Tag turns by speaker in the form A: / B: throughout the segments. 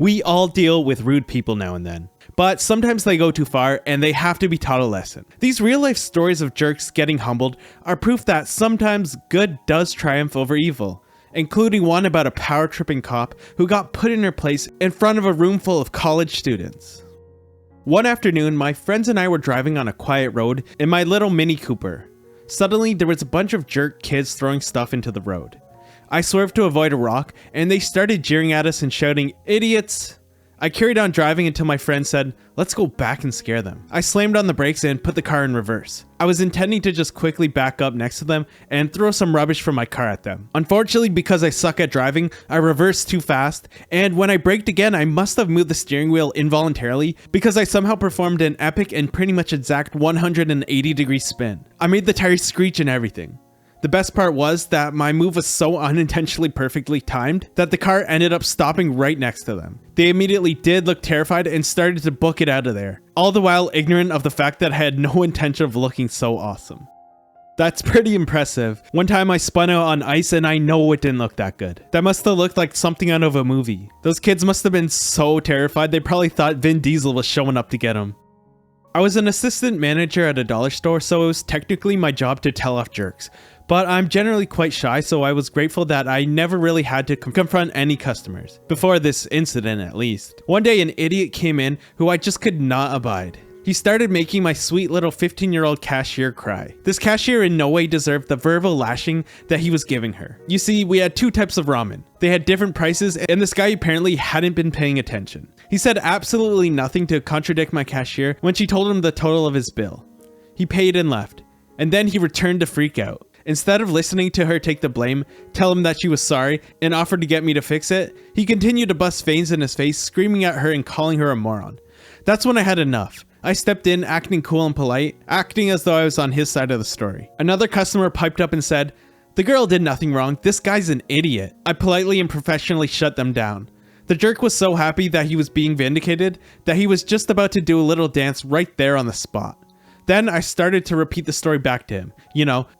A: We all deal with rude people now and then, but sometimes they go too far and they have to be taught a lesson. These real life stories of jerks getting humbled are proof that sometimes good does triumph over evil, including one about a power tripping cop who got put in her place in front of a room full of college students. One afternoon, my friends and I were driving on a quiet road in my little Mini Cooper. Suddenly, there was a bunch of jerk kids throwing stuff into the road. I swerved to avoid a rock, and they started jeering at us and shouting, "Idiots!" I carried on driving until my friend said, "Let's go back and scare them." I slammed on the brakes and put the car in reverse. I was intending to just quickly back up next to them and throw some rubbish from my car at them. Unfortunately, because I suck at driving, I reversed too fast, and when I braked again, I must have moved the steering wheel involuntarily because I somehow performed an epic and pretty much exact 180-degree spin. I made the tires screech and everything. The best part was that my move was so unintentionally perfectly timed that the car ended up stopping right next to them. They immediately did look terrified and started to book it out of there, all the while ignorant of the fact that I had no intention of looking so awesome. That's pretty impressive. One time I spun out on ice and I know it didn't look that good. That must have looked like something out of a movie. Those kids must have been so terrified they probably thought Vin Diesel was showing up to get them. I was an assistant manager at a dollar store, so it was technically my job to tell off jerks. But I'm generally quite shy, so I was grateful that I never really had to confront any customers. Before this incident, at least. One day, an idiot came in who I just could not abide. He started making my sweet little 15-year-old cashier cry. This cashier in no way deserved the verbal lashing that he was giving her. You see, we had two types of ramen. They had different prices, and this guy apparently hadn't been paying attention. He said absolutely nothing to contradict my cashier when she told him the total of his bill. He paid and left, and then he returned to freak out. Instead of listening to her take the blame, tell him that she was sorry, and offer to get me to fix it, he continued to bust veins in his face, screaming at her and calling her a moron. That's when I had enough. I stepped in, acting cool and polite, acting as though I was on his side of the story. Another customer piped up and said, "The girl did nothing wrong, this guy's an idiot." I politely and professionally shut them down. The jerk was so happy that he was being vindicated that he was just about to do a little dance right there on the spot. Then I started to repeat the story back to him,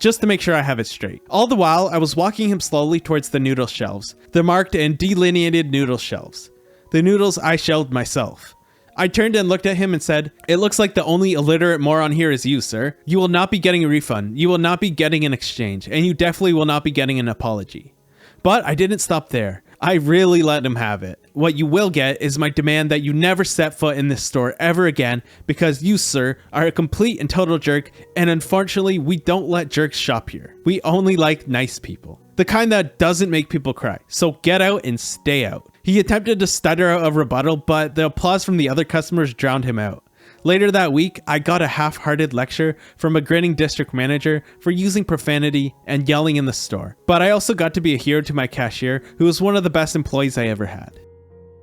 A: just to make sure I have it straight. All the while, I was walking him slowly towards the noodle shelves, the marked and delineated noodle shelves. The noodles I shelved myself. I turned and looked at him and said, "It looks like the only illiterate moron here is you, sir. You will not be getting a refund, you will not be getting an exchange, and you definitely will not be getting an apology." But I didn't stop there. I really let him have it. What you will get is my demand that you never set foot in this store ever again because you, sir, are a complete and total jerk, and unfortunately, we don't let jerks shop here. We only like nice people. The kind that doesn't make people cry. So get out and stay out. He attempted to stutter out a rebuttal, but the applause from the other customers drowned him out. Later that week, I got a half-hearted lecture from a grinning district manager for using profanity and yelling in the store. But I also got to be a hero to my cashier, who was one of the best employees I ever had.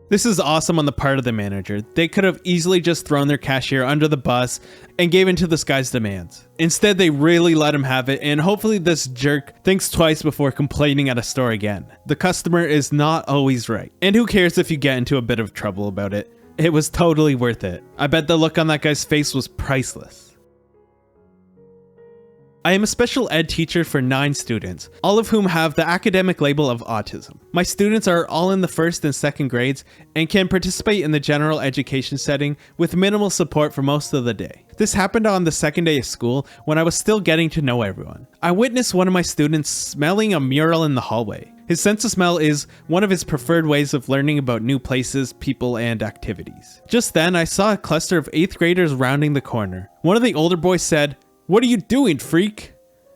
A: This is awesome on the part of the manager. They could have easily just thrown their cashier under the bus and gave in to this guy's demands. Instead, they really let him have it, and hopefully this jerk thinks twice before complaining at a store again. The customer is not always right. And who cares if you get into a bit of trouble about it? It was totally worth it. I bet the look on that guy's face was priceless. I am a special ed teacher for 9 students, all of whom have the academic label of autism. My students are all in the 1st and 2nd grades and can participate in the general education setting with minimal support for most of the day. This happened on the 2nd day of school when I was still getting to know everyone. I witnessed one of my students smelling a mural in the hallway. His sense of smell is one of his preferred ways of learning about new places, people, and activities. Just then, I saw a cluster of 8th graders rounding the corner. One of the older boys said, "What are you doing, freak?"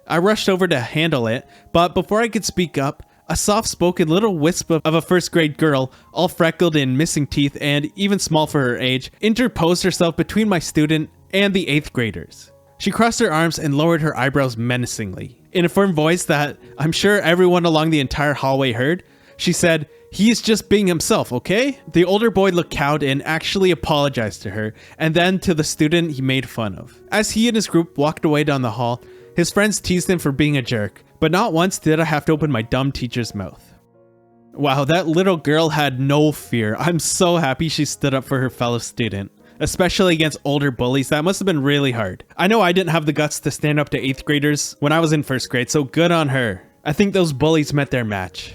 A: I rushed over to handle it, but before I could speak up, a soft-spoken little wisp of a 1st grade girl, all freckled and missing teeth and even small for her age, interposed herself between my student and the 8th graders. She crossed her arms and lowered her eyebrows menacingly. In a firm voice that I'm sure everyone along the entire hallway heard, she said, "He's just being himself, okay?" The older boy looked cowed and actually apologized to her, and then to the student he made fun of. As he and his group walked away down the hall, his friends teased him for being a jerk, but not once did I have to open my dumb teacher's mouth. Wow, that little girl had no fear. I'm so happy she stood up for her fellow student. Especially against older bullies, that must have been really hard. I know I didn't have the guts to stand up to 8th graders when I was in 1st grade, so good on her. I think those bullies met their match.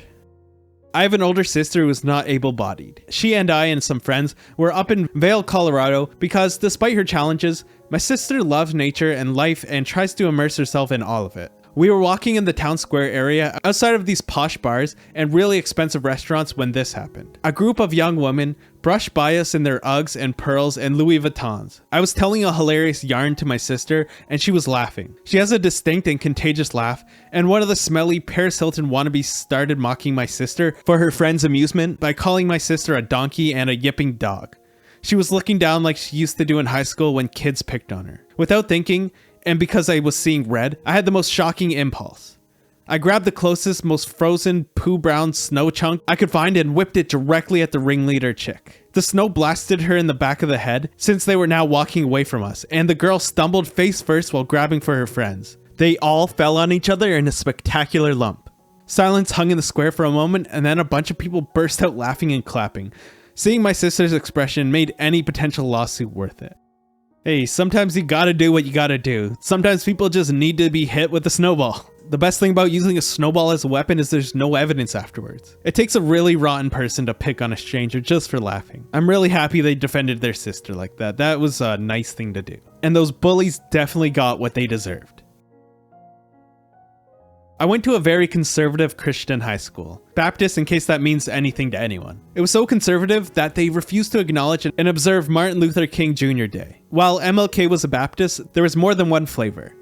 A: I have an older sister who is not able-bodied. She and I and some friends were up in Vail, Colorado because despite her challenges, my sister loves nature and life and tries to immerse herself in all of it. We were walking in the town square area outside of these posh bars and really expensive restaurants when this happened. A group of young women brushed by us in their Uggs and pearls and Louis Vuittons. I was telling a hilarious yarn to my sister and she was laughing. She has a distinct and contagious laugh, and one of the smelly Paris Hilton wannabes started mocking my sister for her friend's amusement by calling my sister a donkey and a yipping dog. She was looking down like she used to do in high school when kids picked on her. Without thinking, and because I was seeing red, I had the most shocking impulse. I grabbed the closest, most frozen, poo-brown snow chunk I could find and whipped it directly at the ringleader chick. The snow blasted her in the back of the head, since they were now walking away from us, and the girl stumbled face first while grabbing for her friends. They all fell on each other in a spectacular lump. Silence hung in the square for a moment, and then a bunch of people burst out laughing and clapping. Seeing my sister's expression made any potential lawsuit worth it. Hey, sometimes you gotta do what you gotta do. Sometimes people just need to be hit with a snowball. The best thing about using a snowball as a weapon is there's no evidence afterwards. It takes a really rotten person to pick on a stranger just for laughing. I'm really happy they defended their sister like that. That was a nice thing to do. And those bullies definitely got what they deserved. I went to a very conservative Christian high school. Baptist in case that means anything to anyone. It was so conservative that they refused to acknowledge and observe Martin Luther King Jr. Day. While MLK was a Baptist, there was more than one flavor.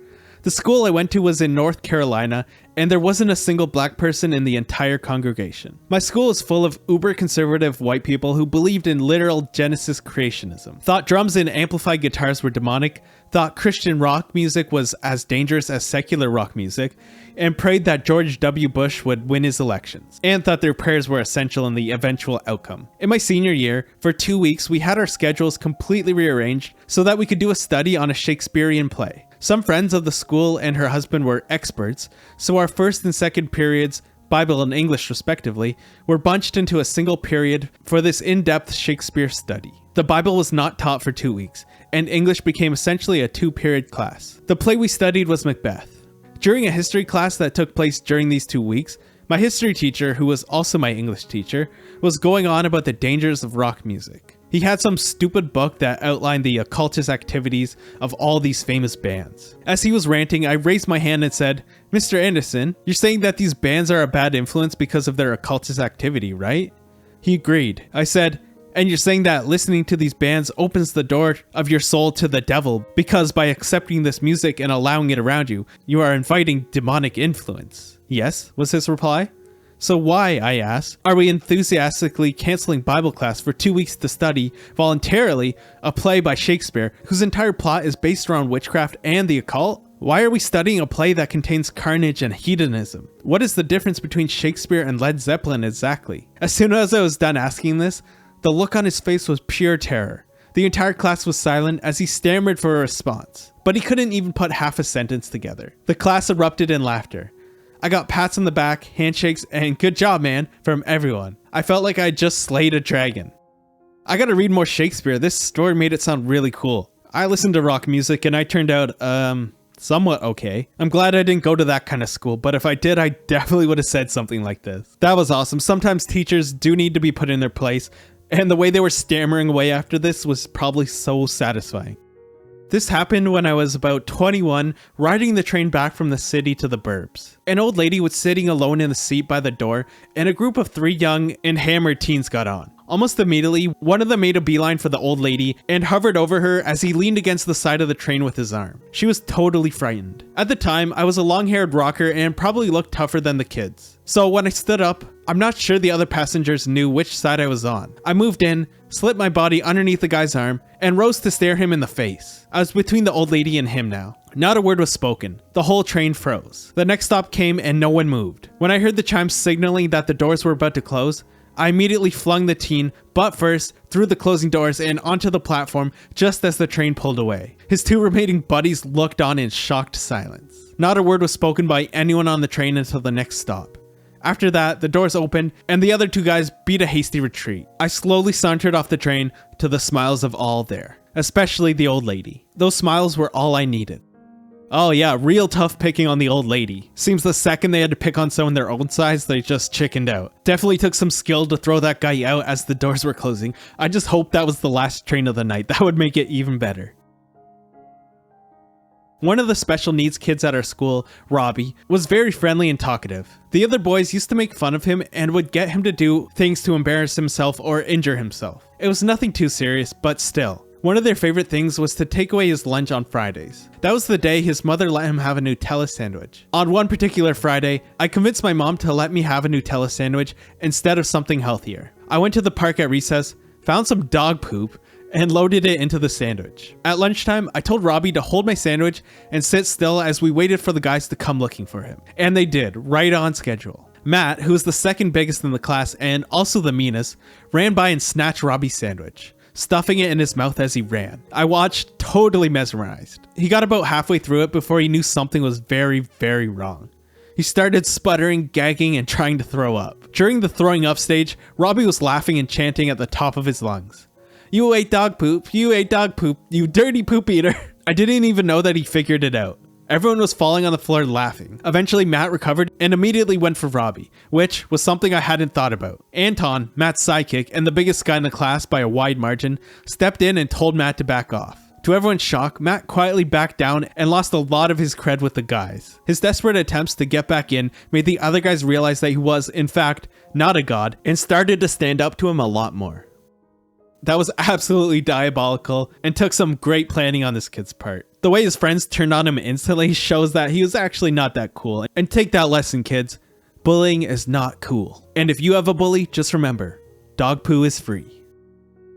A: The school I went to was in North Carolina, and there wasn't a single black person in the entire congregation. My school is full of uber-conservative white people who believed in literal Genesis creationism, thought drums and amplified guitars were demonic, thought Christian rock music was as dangerous as secular rock music, and prayed that George W. Bush would win his elections, and thought their prayers were essential in the eventual outcome. In my senior year, for 2 weeks, we had our schedules completely rearranged so that we could do a study on a Shakespearean play. Some friends of the school and her husband were experts, so our first and second periods, Bible and English respectively, were bunched into a single period for this in-depth Shakespeare study. The Bible was not taught for 2 weeks, and English became essentially a 2-period class. The play we studied was Macbeth. During a history class that took place during these 2 weeks, my history teacher, who was also my English teacher, was going on about the dangers of rock music. He had some stupid book that outlined the occultist activities of all these famous bands. As he was ranting, I raised my hand and said, "Mr. Anderson, you're saying that these bands are a bad influence because of their occultist activity, right?" He agreed. I said, "And you're saying that listening to these bands opens the door of your soul to the devil because by accepting this music and allowing it around you, you are inviting demonic influence." "Yes," was his reply. "So why," I asked, "are we enthusiastically canceling Bible class for 2 weeks to study, voluntarily, a play by Shakespeare whose entire plot is based around witchcraft and the occult? Why are we studying a play that contains carnage and hedonism? What is the difference between Shakespeare and Led Zeppelin exactly?" As soon as I was done asking this, the look on his face was pure terror. The entire class was silent as he stammered for a response, but he couldn't even put half a sentence together. The class erupted in laughter. I got pats on the back, handshakes, and "good job, man" from everyone. I felt like I just slayed a dragon. I gotta read more Shakespeare. This story made it sound really cool. I listened to rock music and I turned out, somewhat okay. I'm glad I didn't go to that kind of school, but if I did, I definitely would have said something like this. That was awesome. Sometimes teachers do need to be put in their place, and the way they were stammering away after this was probably so satisfying. This happened when I was about 21, riding the train back from the city to the burbs. An old lady was sitting alone in the seat by the door, and a group of 3 young and hammered teens got on. Almost immediately, one of them made a beeline for the old lady and hovered over her as he leaned against the side of the train with his arm. She was totally frightened. At the time, I was a long-haired rocker and probably looked tougher than the kids. So when I stood up, I'm not sure the other passengers knew which side I was on. I moved in, slipped my body underneath the guy's arm, and rose to stare him in the face. I was between the old lady and him now. Not a word was spoken. The whole train froze. The next stop came and no one moved. When I heard the chimes signaling that the doors were about to close, I immediately flung the teen, butt first, through the closing doors and onto the platform just as the train pulled away. His 2 remaining buddies looked on in shocked silence. Not a word was spoken by anyone on the train until the next stop. After that, the doors opened and the other 2 guys beat a hasty retreat. I slowly sauntered off the train to the smiles of all there, especially the old lady. Those smiles were all I needed. Oh yeah, real tough picking on the old lady. Seems the second they had to pick on someone their own size, they just chickened out. Definitely took some skill to throw that guy out as the doors were closing. I just hope that was the last train of the night. That would make it even better. One of the special needs kids at our school, Robbie, was very friendly and talkative. The other boys used to make fun of him and would get him to do things to embarrass himself or injure himself. It was nothing too serious, but still. One of their favorite things was to take away his lunch on Fridays. That was the day his mother let him have a Nutella sandwich. On one particular Friday, I convinced my mom to let me have a Nutella sandwich instead of something healthier. I went to the park at recess, found some dog poop, and loaded it into the sandwich. At lunchtime, I told Robbie to hold my sandwich and sit still as we waited for the guys to come looking for him. And they did, right on schedule. Matt, who was the second biggest in the class and also the meanest, ran by and snatched Robbie's sandwich, stuffing it in his mouth as he ran. I watched, totally mesmerized. He got about halfway through it before he knew something was very, very wrong. He started sputtering, gagging, and trying to throw up. During the throwing up stage, Robbie was laughing and chanting at the top of his lungs. "You ate dog poop, you ate dog poop, you dirty poop eater." I didn't even know that he figured it out. Everyone was falling on the floor laughing. Eventually Matt recovered and immediately went for Robbie, which was something I hadn't thought about. Anton, Matt's sidekick and the biggest guy in the class by a wide margin, stepped in and told Matt to back off. To everyone's shock, Matt quietly backed down and lost a lot of his cred with the guys. His desperate attempts to get back in made the other guys realize that he was, in fact, not a god and started to stand up to him a lot more. That was absolutely diabolical and took some great planning on this kid's part. The way his friends turned on him instantly shows that he was actually not that cool. And take that lesson, kids. Bullying is not cool. And if you have a bully, just remember, dog poo is free.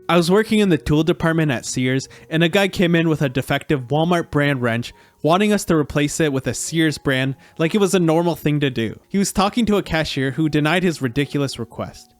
A: I was working in the tool department at Sears and a guy came in with a defective Walmart brand wrench wanting us to replace it with a Sears brand like it was a normal thing to do. He was talking to a cashier who denied his ridiculous request.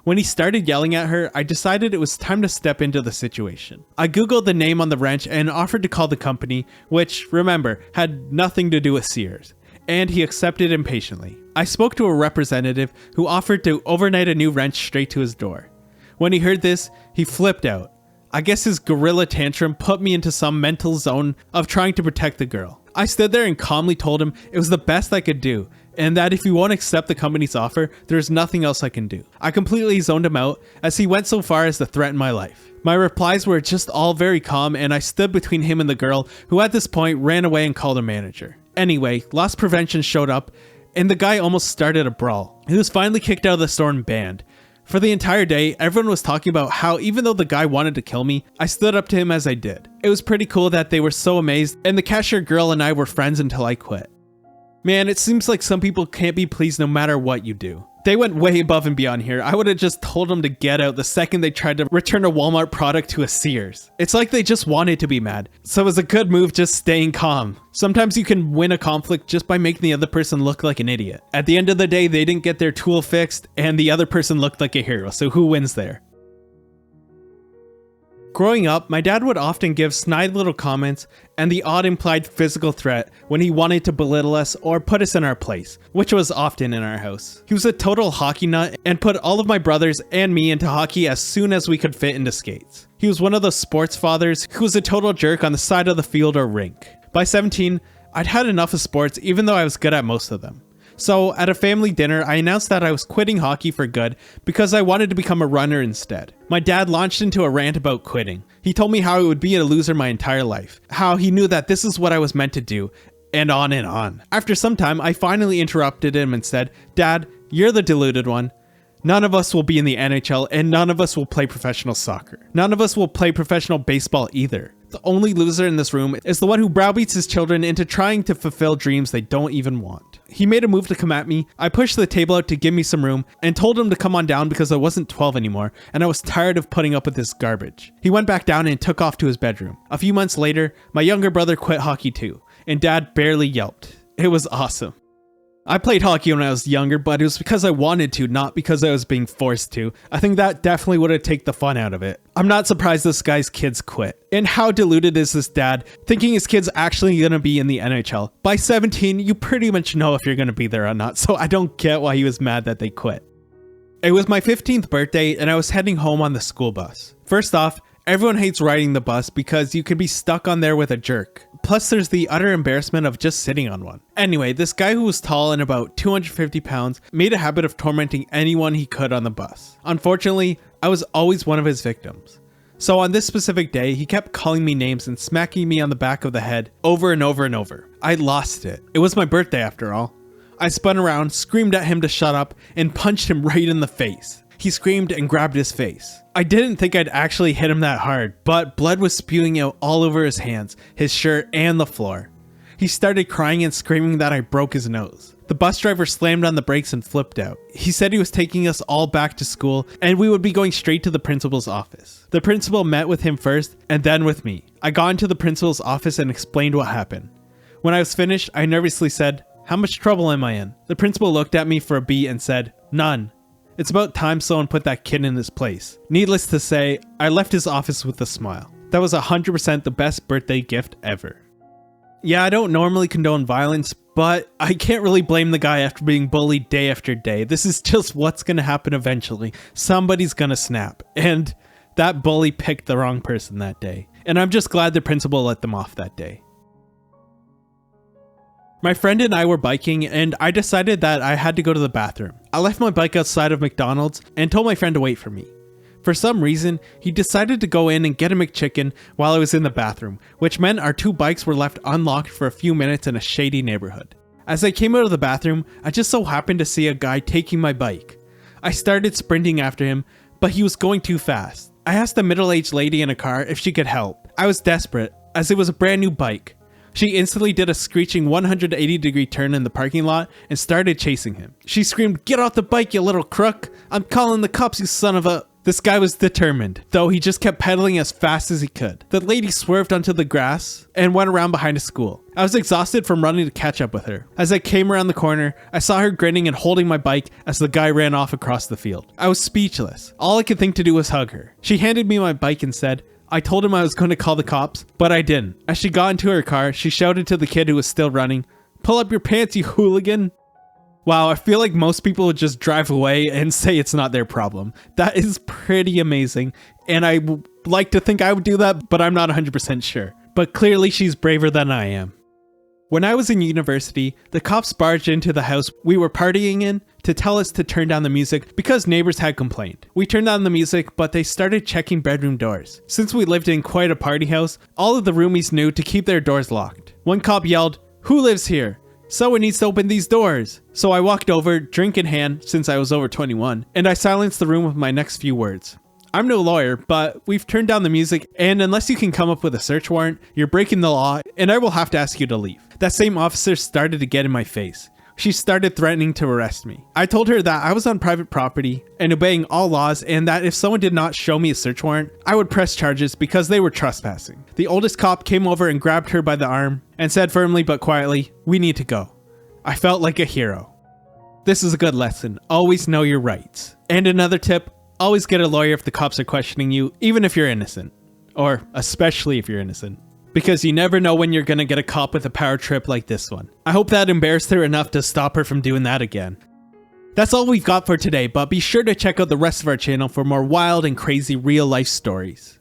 A: When he started yelling at her, I decided it was time to step into the situation. I googled the name on the wrench and offered to call the company, which, remember, had nothing to do with Sears, and he accepted impatiently. I spoke to a representative who offered to overnight a new wrench straight to his door. When he heard this, he flipped out. I guess his gorilla tantrum put me into some mental zone of trying to protect the girl. I stood there and calmly told him it was the best I could do, and that if he won't accept the company's offer, there's nothing else I can do. I completely zoned him out, as he went so far as to threaten my life. My replies were just all very calm, and I stood between him and the girl, who at this point ran away and called a manager. Anyway, loss prevention showed up, and the guy almost started a brawl. He was finally kicked out of the store and banned. For the entire day, everyone was talking about how even though the guy wanted to kill me, I stood up to him as I did. It was pretty cool that they were so amazed, and the cashier girl and I were friends until I quit. Man, it seems like some people can't be pleased no matter what you do. They went way above and beyond here. I would have just told them to get out the second they tried to return a Walmart product to a Sears. It's like they just wanted to be mad. So it was a good move just staying calm. Sometimes you can win a conflict just by making the other person look like an idiot. At the end of the day, they didn't get their tool fixed and the other person looked like a hero. So who wins there? Growing up, my dad would often give snide little comments and the odd implied physical threat when he wanted to belittle us or put us in our place, which was often in our house. He was a total hockey nut and put all of my brothers and me into hockey as soon as we could fit into skates. He was one of those sports fathers who was a total jerk on the side of the field or rink. By 17, I'd had enough of sports even though I was good at most of them. So at a family dinner, I announced that I was quitting hockey for good because I wanted to become a runner instead. My dad launched into a rant about quitting. He told me how I would be a loser my entire life, how he knew that this is what I was meant to do, and on and on. After some time, I finally interrupted him and said, "Dad, you're the deluded one. None of us will be in the NHL and none of us will play professional soccer. None of us will play professional baseball either. The only loser in this room is the one who browbeats his children into trying to fulfill dreams they don't even want." He made a move to come at me. I pushed the table out to give me some room and told him to come on down because I wasn't 12 anymore and I was tired of putting up with this garbage. He went back down and took off to his bedroom. A few months later, my younger brother quit hockey too, and Dad barely yelped. It was awesome. I played hockey when I was younger, but it was because I wanted to, not because I was being forced to. I think that definitely would have taken the fun out of it. I'm not surprised this guy's kids quit. And how deluded is this dad, thinking his kid's actually going to be in the NHL? By 17, you pretty much know if you're going to be there or not, so I don't get why he was mad that they quit. It was my 15th birthday, and I was heading home on the school bus. First off, Everyone hates riding the bus because you could be stuck on there with a jerk. Plus there's the utter embarrassment of just sitting on one. Anyway, this guy who was tall and about 250 pounds made a habit of tormenting anyone he could on the bus. Unfortunately, I was always one of his victims. So on this specific day, he kept calling me names and smacking me on the back of the head over and over and over. I lost it. It was my birthday after all. I spun around, screamed at him to shut up, and punched him right in the face. He screamed and grabbed his face. I didn't think I'd actually hit him that hard, but blood was spewing out all over his hands, his shirt, and the floor. He started crying and screaming that I broke his nose. The bus driver slammed on the brakes and flipped out. He said he was taking us all back to school and we would be going straight to the principal's office. The principal met with him first and then with me. I got into the principal's office and explained what happened. When I was finished, I nervously said, "How much trouble am I in?" The principal looked at me for a beat and said, "None. It's about time someone put that kid in his place." Needless to say, I left his office with a smile. That was 100% the best birthday gift ever. Yeah, I don't normally condone violence, but I can't really blame the guy after being bullied day after day. This is just what's gonna happen eventually. Somebody's gonna snap. And that bully picked the wrong person that day. And I'm just glad the principal let them off that day. My friend and I were biking and I decided that I had to go to the bathroom. I left my bike outside of McDonald's and told my friend to wait for me. For some reason, he decided to go in and get a McChicken while I was in the bathroom, which meant our two bikes were left unlocked for a few minutes in a shady neighborhood. As I came out of the bathroom, I just so happened to see a guy taking my bike. I started sprinting after him, but he was going too fast. I asked a middle-aged lady in a car if she could help. I was desperate, as it was a brand new bike. She instantly did a screeching 180-degree turn in the parking lot and started chasing him. She screamed, "Get off the bike, you little crook! I'm calling the cops, you son of a..." This guy was determined, though he just kept pedaling as fast as he could. The lady swerved onto the grass and went around behind a school. I was exhausted from running to catch up with her. As I came around the corner, I saw her grinning and holding my bike as the guy ran off across the field. I was speechless. All I could think to do was hug her. She handed me my bike and said, I told him I was going to call the cops, but I didn't. As she got into her car, she shouted to the kid who was still running, "Pull up your pants, you hooligan." Wow, I feel like most people would just drive away and say it's not their problem. That is pretty amazing, and I would like to think I would do that, but I'm not 100% sure. But clearly she's braver than I am. When I was in university, the cops barged into the house we were partying in to tell us to turn down the music because neighbors had complained. We turned down the music, but they started checking bedroom doors. Since we lived in quite a party house, all of the roomies knew to keep their doors locked. One cop yelled, "Who lives here? Someone needs to open these doors." So I walked over, drink in hand, since I was over 21, and I silenced the room with my next few words. I'm no lawyer, but we've turned down the music, and unless you can come up with a search warrant, you're breaking the law, and I will have to ask you to leave. That same officer started to get in my face. She started threatening to arrest me. I told her that I was on private property and obeying all laws, and that if someone did not show me a search warrant, I would press charges because they were trespassing. The oldest cop came over and grabbed her by the arm and said firmly but quietly, "We need to go." I felt like a hero. This is a good lesson. Always know your rights. And another tip, always get a lawyer if the cops are questioning you, even if you're innocent. Or especially if you're innocent. Because you never know when you're gonna get a cop with a power trip like this one. I hope that embarrassed her enough to stop her from doing that again. That's all we've got for today, but be sure to check out the rest of our channel for more wild and crazy real life stories.